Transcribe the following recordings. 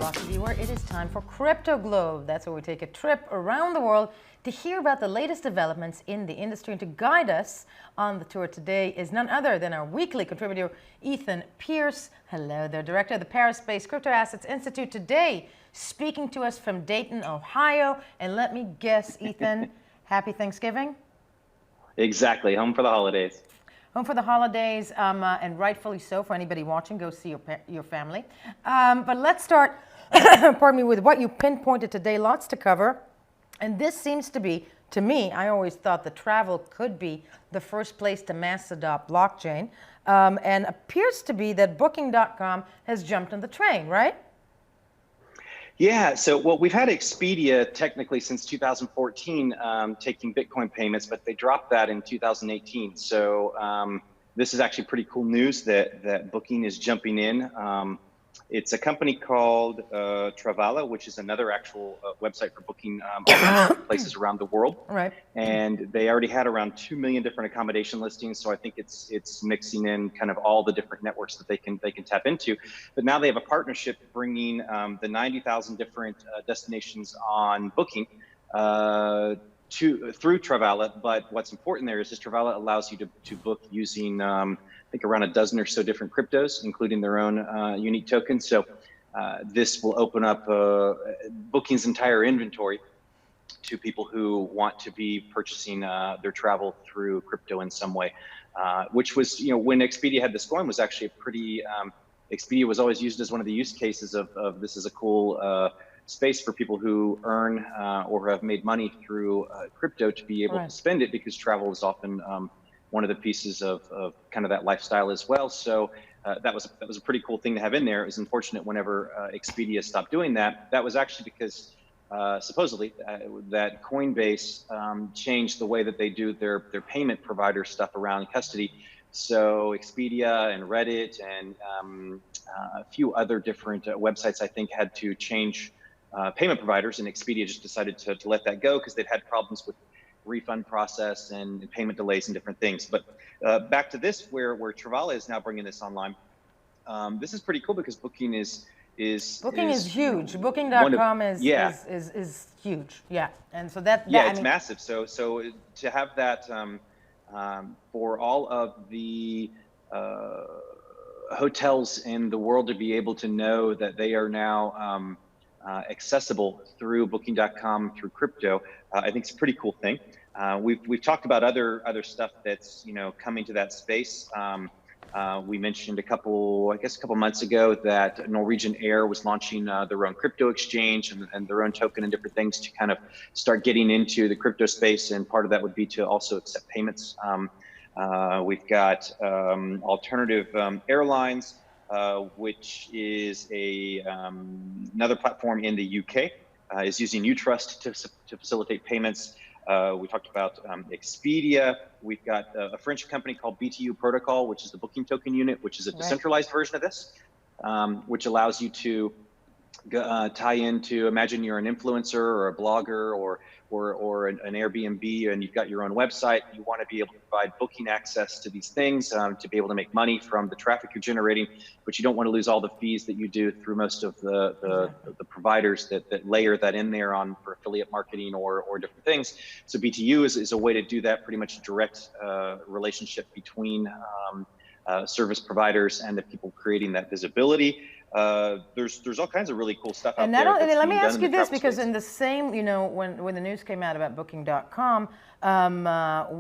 Block viewer, it is time for CryptoGlobe. That's where we take a trip around the world to hear about the latest developments in the industry. And to guide us on the tour today is none other than our weekly contributor, Ethan Pierce. Hello there, Director of the Paris-based Crypto Assets Institute. Today, speaking to us from Dayton, Ohio. And let me guess, Ethan, happy Thanksgiving? Exactly, home for the holidays. Home for the holidays, and rightfully so for anybody watching. Go see your family. But let's start, pardon me, with what you pinpointed today. Lots to cover. And this seems to be, to me, I always thought that travel could be the first place to mass adopt blockchain. And appears to be that Booking.com has jumped on the train, right? Yeah, so well, we've had Expedia technically since 2014 taking Bitcoin payments, but they dropped that in 2018. So this is actually pretty cool news that Booking is jumping in. It's a company called Travala, which is another actual website for booking places around the world. Right. And they already had around 2 million different accommodation listings. So I think it's mixing in kind of all the different networks that they can tap into. But now they have a partnership bringing the 90,000 different destinations on Booking through Travala. But what's important there is just Travala allows you to book using I think around a dozen or so different cryptos, including their own unique tokens. So this will open up Booking's entire inventory to people who want to be purchasing their travel through crypto in some way, which was, when Expedia had this going, was actually a pretty, Expedia was always used as one of the use cases of this is a cool space for people who earn or have made money through crypto to be able to spend it, because travel is often one of the pieces of kind of that lifestyle as well. So that was a pretty cool thing to have in there. It was unfortunate whenever Expedia stopped doing that. That was actually because supposedly that Coinbase changed the way that they do their payment provider stuff around custody. So Expedia and Reddit and a few other different websites, I think, had to change payment providers, and Expedia just decided to let that go because they'd had problems with refund process and payment delays and different things. But back to this, where Travala is now bringing this online. This is pretty cool because Booking is huge. Booking.com is huge. Yeah, and so it's massive. So to have that for all of the hotels in the world to be able to know that they are now accessible through Booking.com through crypto, I think it's a pretty cool thing. We've talked about other stuff that's coming to that space. We mentioned a couple months ago that Norwegian Air was launching their own crypto exchange and their own token and different things to kind of start getting into the crypto space, and part of that would be to also accept payments. We've got Alternative Airlines, which is another platform in the UK, is using Utrust to facilitate payments. We talked about Expedia. We've got a French company called BTU Protocol, which is the booking token unit, which is a decentralized version of this, which allows you to tie into, imagine you're an influencer or a blogger or an Airbnb, and you've got your own website. You want to be able to provide booking access to these things to be able to make money from the traffic you're generating, but you don't want to lose all the fees that you do through most of the providers that layer that in there for affiliate marketing or different things. So BTU is a way to do that, pretty much a direct relationship between service providers and the people creating that visibility. There's all kinds of really cool stuff out there. And let me ask you this, because in the same, when the news came out about Booking.com,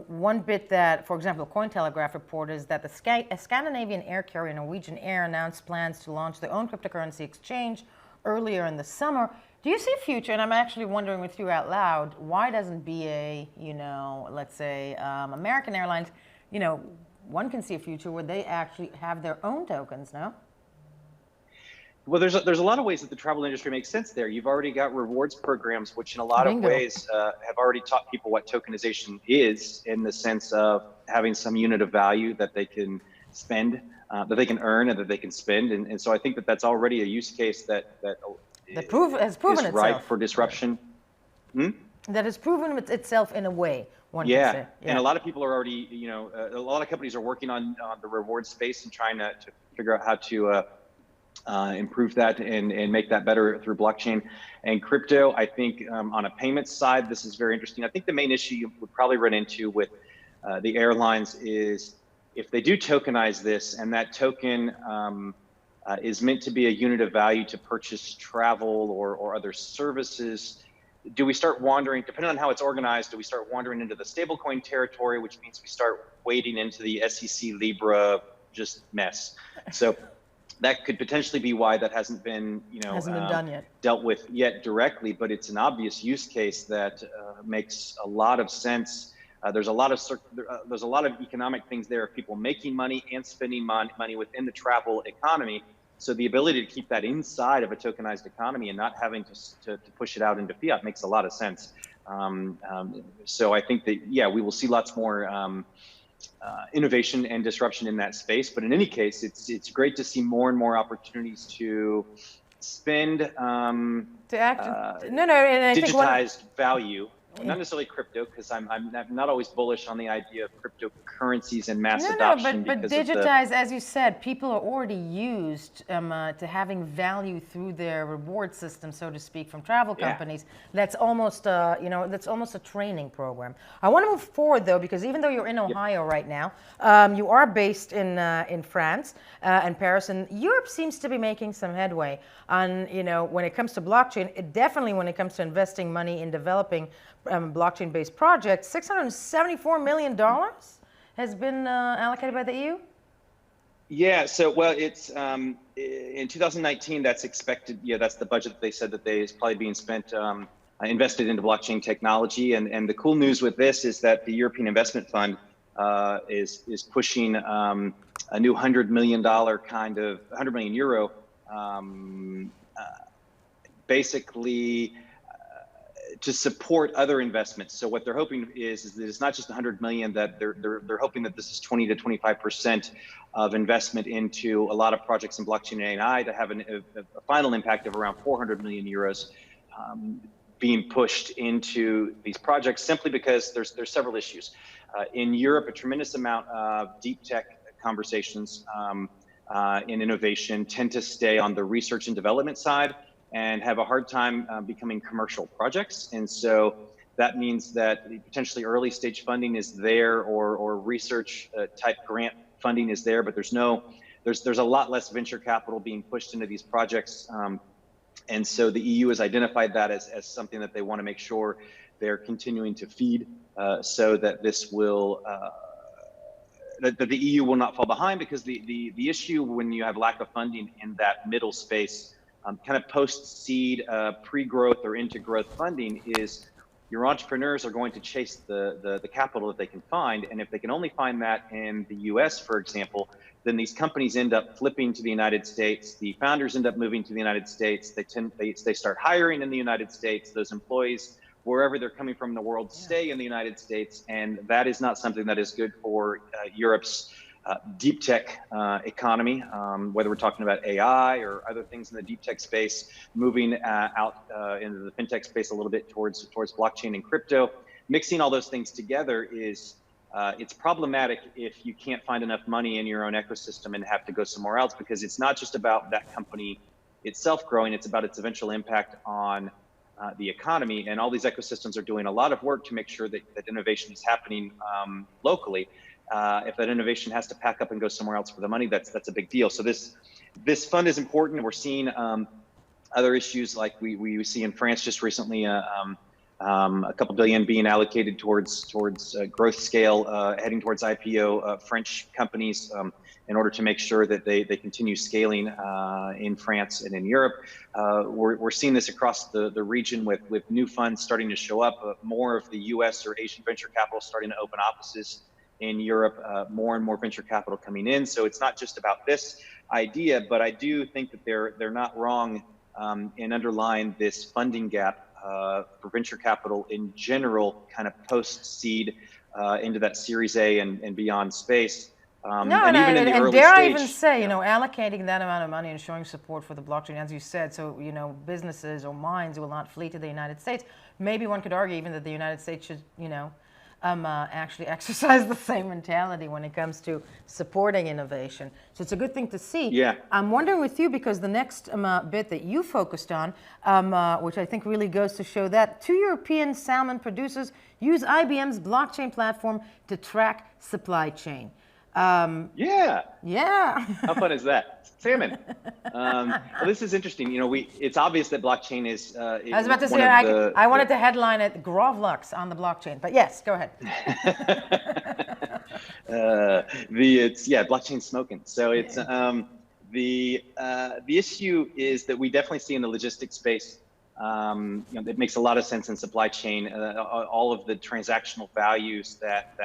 one bit that, for example, Cointelegraph reported is that the Scandinavian air carrier Norwegian Air announced plans to launch their own cryptocurrency exchange earlier in the summer. Do you see a future, and I'm actually wondering with you out loud, why doesn't BA, let's say American Airlines, one can see a future where they actually have their own tokens, no? Well, there's a lot of ways that the travel industry makes sense there. You've already got rewards programs, which in a lot of ways have already taught people what tokenization is, in the sense of having some unit of value that they can spend, that they can earn, and that they can spend. And so I think that's already a use case that has proven is itself. Ripe for disruption. That has proven itself in a way. One yeah. can say. Yeah, and a lot of people are already, a lot of companies are working on the reward space and trying to figure out how to improve that and make that better through blockchain and crypto. I think on a payments side, this is very interesting. I think the main issue you would probably run into with the airlines is if they do tokenize this and that token is meant to be a unit of value to purchase travel or other services, do we start wandering, depending on how it's organized, do we start wandering into the stablecoin territory, which means we start wading into the SEC Libra just mess. So that could potentially be why that hasn't been, Hasn't been done yet. dealt with yet directly, but it's an obvious use case that makes a lot of sense. There's a lot of economic things there of people making money and spending money within the travel economy. So the ability to keep that inside of a tokenized economy and not having to push it out into fiat makes a lot of sense. So I think that, yeah, we will see lots more innovation and disruption in that space. But in any case, it's great to see more and more opportunities to spend digitized value. Not necessarily crypto, because I'm not always bullish on the idea of cryptocurrencies and mass adoption. But digitize, as you said, people are already used to having value through their reward system, so to speak, from travel companies. That's almost that's almost a training program. I want to move forward though, because even though you're in Ohio right now, you are based in France and Paris, and Europe seems to be making some headway on when it comes to blockchain. Definitely when it comes to investing money in developing blockchain-based projects, $674 million has been allocated by the EU? Yeah, so, well, it's in 2019, that's expected, that's the budget that they said that is probably being spent, invested into blockchain technology. And the cool news with this is that the European Investment Fund is pushing a new $100 million kind of, 100 million euro, basically, to support other investments. So what they're hoping is that it's not just 100 million, that they're hoping that this is 20 to 25% of investment into a lot of projects in blockchain and AI to have a final impact of around 400 million euros being pushed into these projects, simply because there's several issues. In Europe, a tremendous amount of deep tech conversations in innovation tend to stay on the research and development side and have a hard time becoming commercial projects. And so that means that potentially early stage funding is there, or research type grant funding is there, but there's a lot less venture capital being pushed into these projects. And so the EU has identified that as something that they want to make sure they're continuing to feed, so that this will, that the EU will not fall behind, because the issue when you have lack of funding in that middle space, kind of post-seed, pre-growth or into growth funding, is your entrepreneurs are going to chase the capital that they can find. And if they can only find that in the US, for example, then these companies end up flipping to the United States. The founders end up moving to the United States. They start hiring in the United States. Those employees, wherever they're coming from in the world, stay in the United States. And that is not something that is good for Europe's deep tech economy, whether we're talking about AI or other things in the deep tech space, moving out into the fintech space a little bit towards blockchain and crypto. Mixing all those things together is it's problematic if you can't find enough money in your own ecosystem and have to go somewhere else, because it's not just about that company itself growing, it's about its eventual impact on the economy. And all these ecosystems are doing a lot of work to make sure that innovation is happening locally. If that innovation has to pack up and go somewhere else for the money, that's a big deal. So this fund is important. We're seeing other issues like we see in France just recently, a couple billion being allocated towards growth scale, heading towards IPO French companies, in order to make sure that they continue scaling in France and in Europe. We're seeing this across the region with new funds starting to show up, more of the US or Asian venture capital starting to open offices in Europe, more and more venture capital coming in. So it's not just about this idea, but I do think that they're not wrong in underlying this funding gap for venture capital in general, kind of post-seed into that Series A and beyond space. And dare I even say, allocating that amount of money and showing support for the blockchain, as you said, so, businesses or minds will not flee to the United States. Maybe one could argue even that the United States should, actually exercise the same mentality when it comes to supporting innovation. So it's a good thing to see. Yeah. I'm wondering with you, because the next bit that you focused on, which I think really goes to show that 2 European salmon producers use IBM's blockchain platform to track supply chain. Yeah. Yeah. How fun is that? Salmon. Well, this is interesting. It's obvious that blockchain is I was about to say, I wanted to headline it Grovlux on the blockchain, but yes, go ahead. Blockchain smoking. So it's the issue is that we definitely see in the logistics space. It makes a lot of sense in supply chain. All of the transactional values that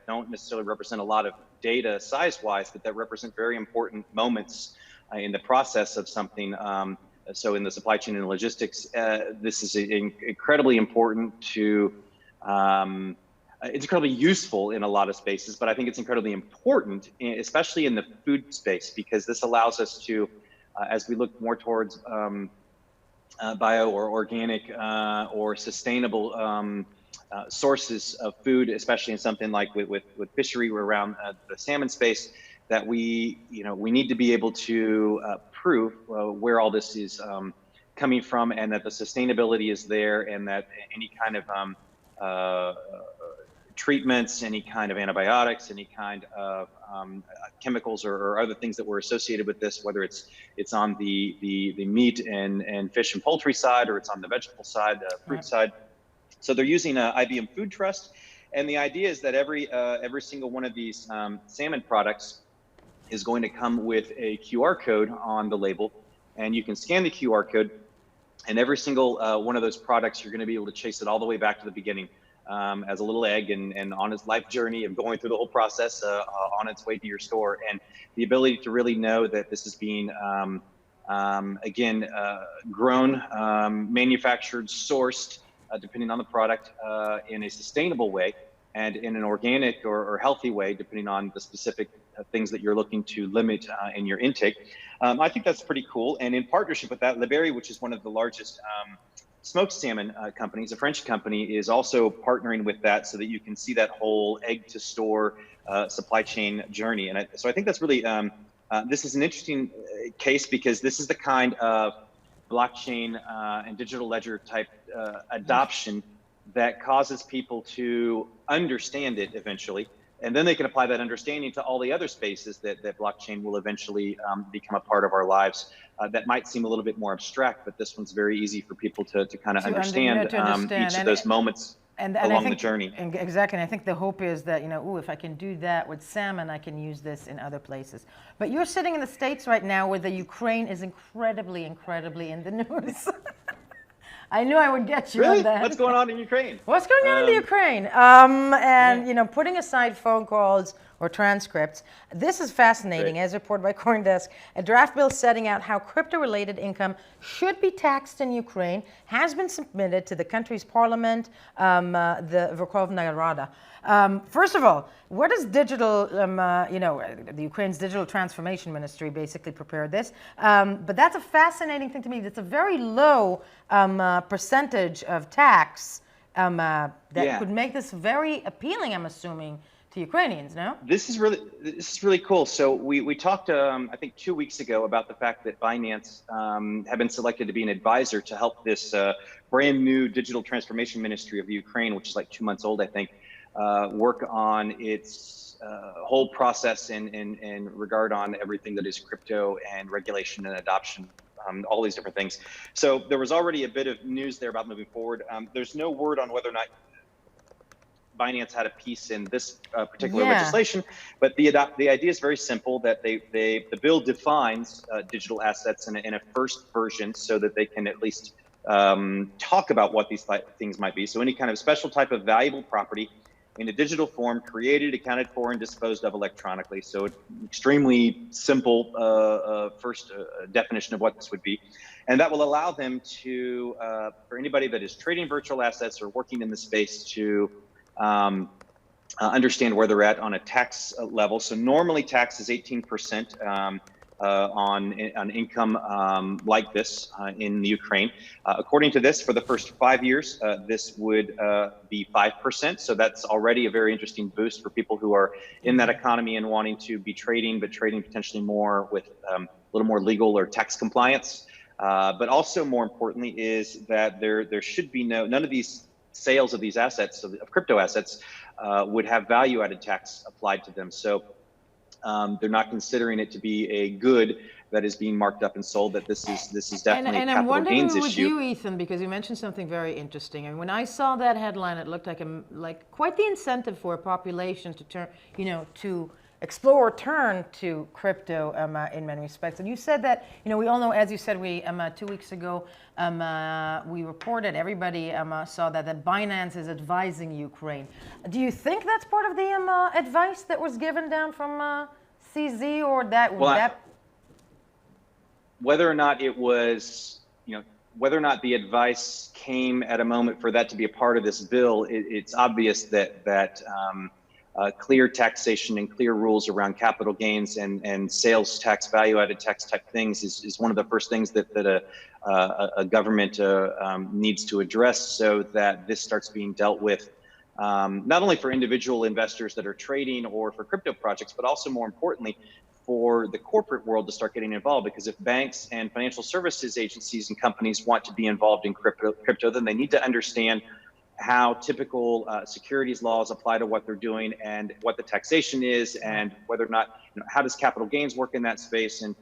don't necessarily represent a lot of data size-wise, but that represent very important moments in the process of something. So in the supply chain and logistics, this is incredibly important to. It's incredibly useful in a lot of spaces, but I think it's incredibly important, especially in the food space, because this allows us to, as we look more towards bio or organic or sustainable sources of food, especially in something like with fishery around the salmon space, that we need to be able to prove where all this is coming from, and that the sustainability is there, and that any kind of treatments, any kind of antibiotics, any kind of chemicals or other things that were associated with this, whether it's on the meat and fish and poultry side, or it's on the vegetable side, fruit side. So they're using IBM Food Trust, and the idea is that every single one of these salmon products is going to come with a QR code on the label, and you can scan the QR code, and every single one of those products, you're going to be able to chase it all the way back to the beginning as a little egg, and on its life journey of going through the whole process on its way to your store, and the ability to really know that this is being grown, manufactured, sourced, depending on the product, in a sustainable way, and in an organic or healthy way, depending on the specific things that you're looking to limit in your intake. I think that's pretty cool. And in partnership with that, Liberty, which is one of the largest smoked salmon companies, a French company, is also partnering with that, so that you can see that whole egg to store supply chain journey. And so I think that's really, this is an interesting case, because this is the kind of blockchain and digital ledger type adoption that causes people to understand it eventually, and then they can apply that understanding to all the other spaces that blockchain will eventually become a part of our lives. That might seem a little bit more abstract, but this one's very easy for people to kind of understand each of those moments along the journey. Exactly, and I think the hope is that, if I can do that with salmon, I can use this in other places. But you're sitting in the States right now, where the Ukraine is incredibly in the news. I knew I would get you on that. What's going on in Ukraine? What's going on in the Ukraine? Putting aside phone calls or transcripts, this is fascinating. As reported by CoinDesk, a draft bill setting out how crypto-related income should be taxed in Ukraine has been submitted to the country's parliament, the Verkhovna Rada. First of all, what is digital, the Ukraine's digital transformation ministry basically prepared this. But that's a fascinating thing to me. That's a very low percentage of tax that could make this very appealing, I'm assuming, to Ukrainians, no? This is really cool. So we talked, I think 2 weeks ago, about the fact that Binance have been selected to be an advisor to help this brand new digital transformation ministry of Ukraine, which is like 2 months old, I think, work on its whole process in regard on everything that is crypto and regulation and adoption, all these different things. So there was already a bit of news there about moving forward. There's no word on whether or not Binance had a piece in this particular legislation, but the idea is very simple, that the bill defines digital assets in a first version, so that they can at least talk about what these things might be. So any kind of special type of valuable property in a digital form, created, accounted for, and disposed of electronically. So extremely simple first definition of what this would be. And that will allow them to, for anybody that is trading virtual assets or working in the space, to understand where they're at on a tax level. So normally tax is 18% on income like this in the Ukraine. According to this, for the first 5 years, this would be 5%. So that's already a very interesting boost for people who are in that economy and wanting to be trading, but trading potentially more with a little more legal or tax compliance. But also more importantly is that there should be none of these sales of these assets, of crypto assets, would have value added tax applied to them. So they're not considering it to be a good that is being marked up and sold, that this is definitely a capital gains issue. And I'm wondering with you, Ethan, because you mentioned something very interesting. And when I saw that headline, it looked like quite the incentive for a population to turn, to explore or turn to crypto in many respects. And you said that, we all know, as you said, we 2 weeks ago, we reported, everybody saw that Binance is advising Ukraine. Do you think that's part of the advice that was given down from CZ, or that? Whether or not it was, whether or not the advice came at a moment for that to be a part of this bill, it's obvious that clear taxation and clear rules around capital gains and sales tax, value-added tax type things is one of the first things that a government needs to address, so that this starts being dealt with, not only for individual investors that are trading or for crypto projects, but also more importantly for the corporate world to start getting involved. Because if banks and financial services agencies and companies want to be involved in crypto, then they need to understand how typical securities laws apply to what they're doing, and what the taxation is, and whether or not, how does capital gains work in that space, and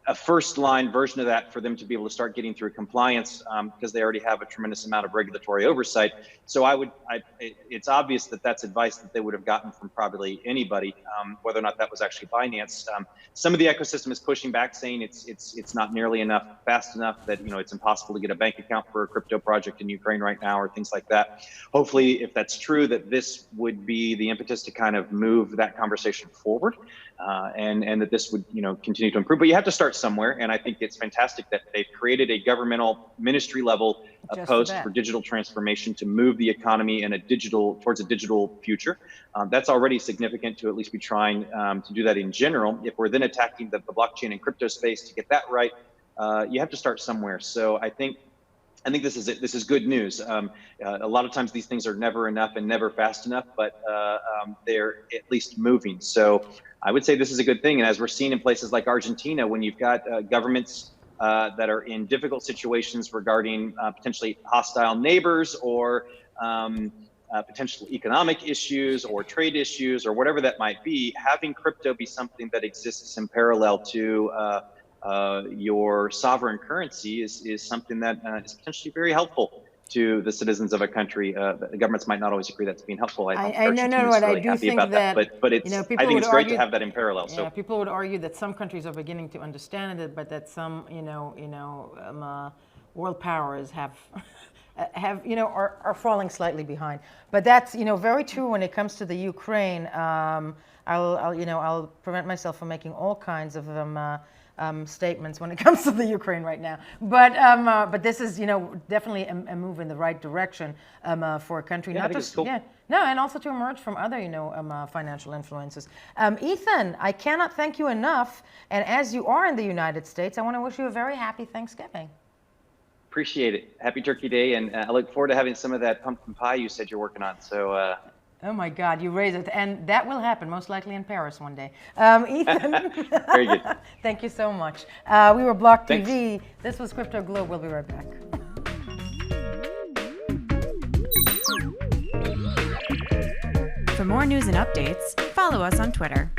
a first line version of that for them to be able to start getting through compliance, because they already have a tremendous amount of regulatory oversight. So it's obvious that that's advice that they would have gotten from probably anybody, whether or not that was actually Binance. Some of the ecosystem is pushing back, saying it's not nearly fast enough, that it's impossible to get a bank account for a crypto project in Ukraine right now, or things like that. Hopefully, if that's true, that this would be the impetus to kind of move that conversation forward, and that this would continue to improve. But you have to start somewhere, and I think it's fantastic that they've created a governmental ministry level post for digital transformation to move the economy in towards a digital future. That's already significant to at least be trying to do that in general. If we're then attacking the blockchain and crypto space to get that right, you have to start somewhere. So I think this is good news. A lot of times these things are never enough and never fast enough, but they're at least moving. So I would say this is a good thing. And as we're seeing in places like Argentina, when you've got governments that are in difficult situations regarding potentially hostile neighbors, or potential economic issues or trade issues, or whatever that might be, having crypto be something that exists in parallel to your sovereign currency is something that is potentially very helpful to the citizens of a country. The governments might not always agree that's being helpful. I do think that, but it's, I think it's great to have that in parallel. Yeah, so people would argue that some countries are beginning to understand it, but that some, world powers are falling slightly behind. But that's, very true when it comes to the Ukraine. I'll prevent myself from making all kinds of statements when it comes to the Ukraine right now, but this is definitely a move in the right direction for a country, not just and also to emerge from other financial influences. Ethan, I cannot thank you enough, and as you are in the United States, I want to wish you a very happy Thanksgiving. Appreciate it. Happy Turkey Day, and I look forward to having some of that pumpkin pie you said you're working on. So. Oh my God, you raise it. And that will happen, most likely in Paris one day. Ethan. Very good. Thank you so much. We were Block TV. This was CryptoGlobe. We'll be right back. For more news and updates, follow us on Twitter.